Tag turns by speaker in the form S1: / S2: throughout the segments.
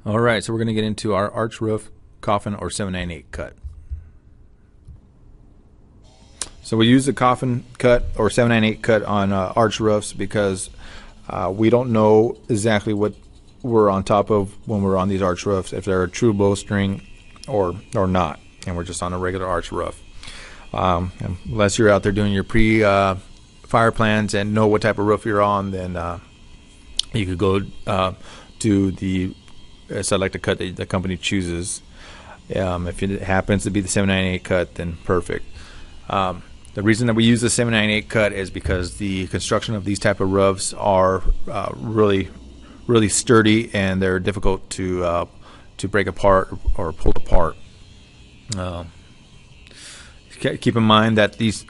S1: All right, so we're going to get into our arch roof coffin or 798 cut. So we use the coffin cut or 798 cut on arch roofs because we don't know exactly what we're on top of when we're on these arch roofs, if they're a true bowstring or not, and we're just on a regular arch roof. Unless you're out there doing your fire plans and know what type of roof you're on, then you could go to the select cut that the company chooses. If it happens to be the 798 cut, then perfect. The reason that we use the 798 cut is because the construction of these type of roofs are really sturdy, and they're difficult to break apart or pull apart. Keep in mind that these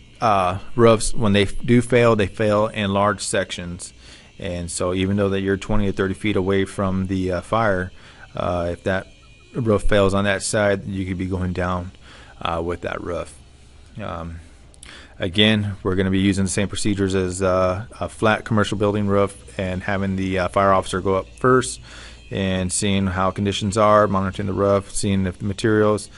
S1: roofs, when they do fail, they fail in large sections, and so even though that you're 20 or 30 feet away from the fire, if that roof fails on that side, you could be going down with that roof. Again, we're going to be using the same procedures as a flat commercial building roof, and having the fire officer go up first and seeing how conditions are, monitoring the roof, seeing if the materials.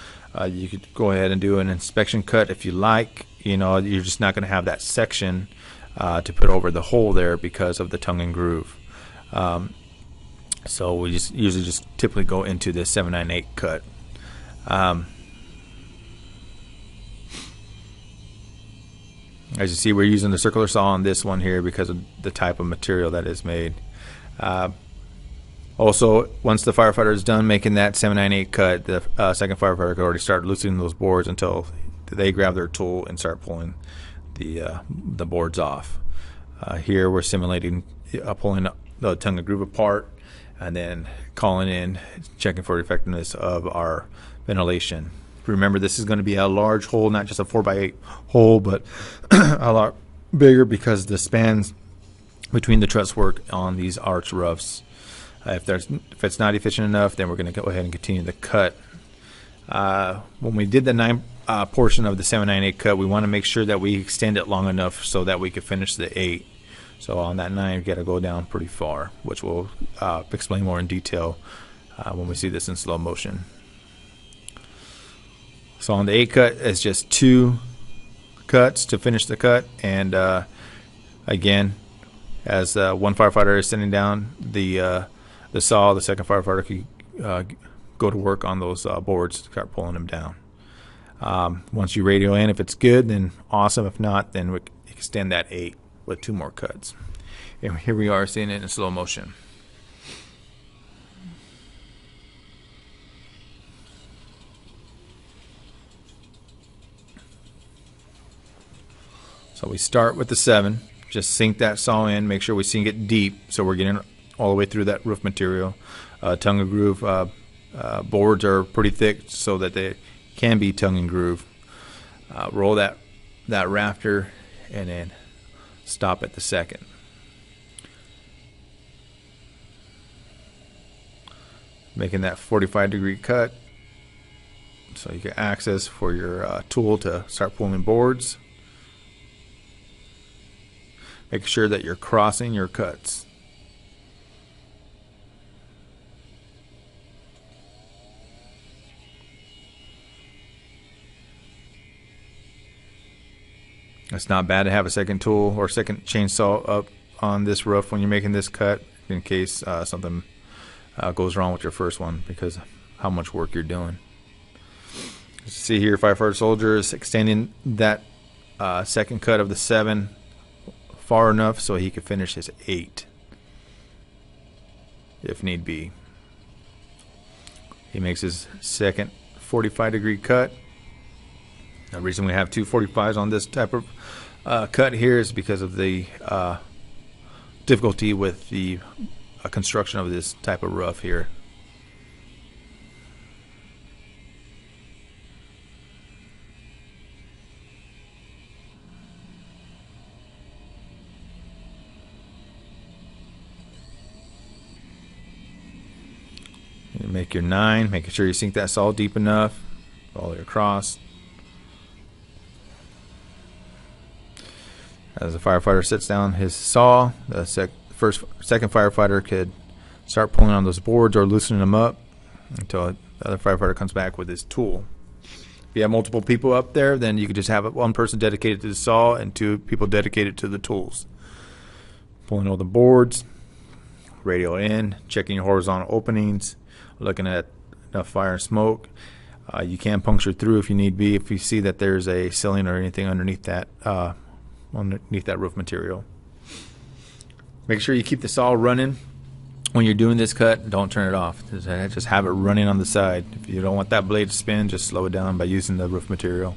S1: You could go ahead and do an inspection cut if you like. You know, you're just not going to have that section to put over the hole there because of the tongue and groove. So we usually just typically go into the 798 cut. As you see, we're using the circular saw on this one here because of the type of material that is made. Also, once the firefighter is done making that 798 cut, the second firefighter can already start loosening those boards until they grab their tool and start pulling the boards off. Here we're simulating pulling the tongue and groove apart, and then calling in, checking for the effectiveness of our ventilation. Remember, this is going to be a large hole, not just a 4x8 hole, but a lot bigger because the spans between the truss work on these arch roofs. If it's not efficient enough, then we're going to go ahead and continue the cut. When we did the 9 portion of the 798 cut, we want to make sure that we extend it long enough so that we could finish the 8. So on that 9, you got to go down pretty far, which we'll explain more in detail when we see this in slow motion. So on the 8 cut, it's just 2 cuts to finish the cut, and again, as one firefighter is sending down the saw, the second firefighter can go to work on those boards to start pulling them down. Once you radio in, if it's good, then awesome. If not, then we extend that 8 with 2 more cuts. And here we are seeing it in slow motion. So we start with the 7, just sink that saw in, make sure we sink it deep so we're getting all the way through that roof material. Tongue and groove boards are pretty thick so that they can be tongue and groove. Roll that rafter and then stop at the 2nd. Making that 45-degree cut so you get access for your tool to start pulling boards. Make sure that you're crossing your cuts. It's not bad to have a second tool or second chainsaw up on this roof when you're making this cut, in case something goes wrong with your first one because of how much work you're doing. As you see here, firefighter soldier is extending that second cut of the 7 far enough so he could finish his 8 if need be. He makes his second 45-degree cut. The reason we have 2 45s on this type of cut here is because of the difficulty with the construction of this type of roof here. You make your 9, making sure you sink that saw deep enough all the way across. As the firefighter sets down his saw, the second firefighter could start pulling on those boards or loosening them up until the other firefighter comes back with his tool. If you have multiple people up there, then you could just have one person dedicated to the saw and 2 people dedicated to the tools. Pulling all the boards, radio in, checking your horizontal openings, looking at enough fire and smoke. You can puncture through if you need be, if you see that there's a ceiling or anything underneath that roof material. Make sure you keep the saw running when you're doing this cut. Don't turn it off. Just have it running on the side. If you don't want that blade to spin, just slow it down by using the roof material.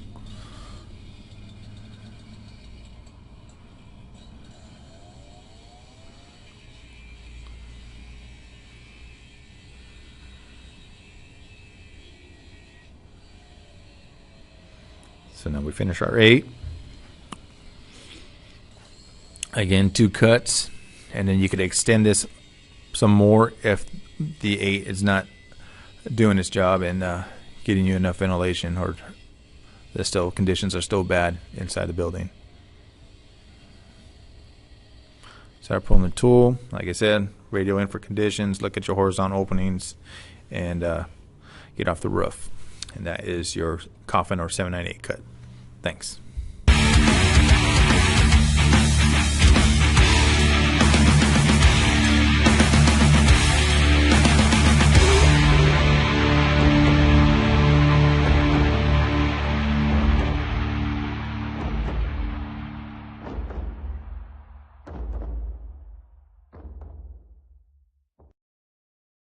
S1: So now we finish our 8. Again, 2 cuts, and then you could extend this some more if the 8 is not doing its job and getting you enough ventilation, or the conditions are still bad inside the building. Start pulling the tool. Like I said, radio in for conditions, look at your horizontal openings, and get off the roof. And that is your coffin or 798 cut. Thanks.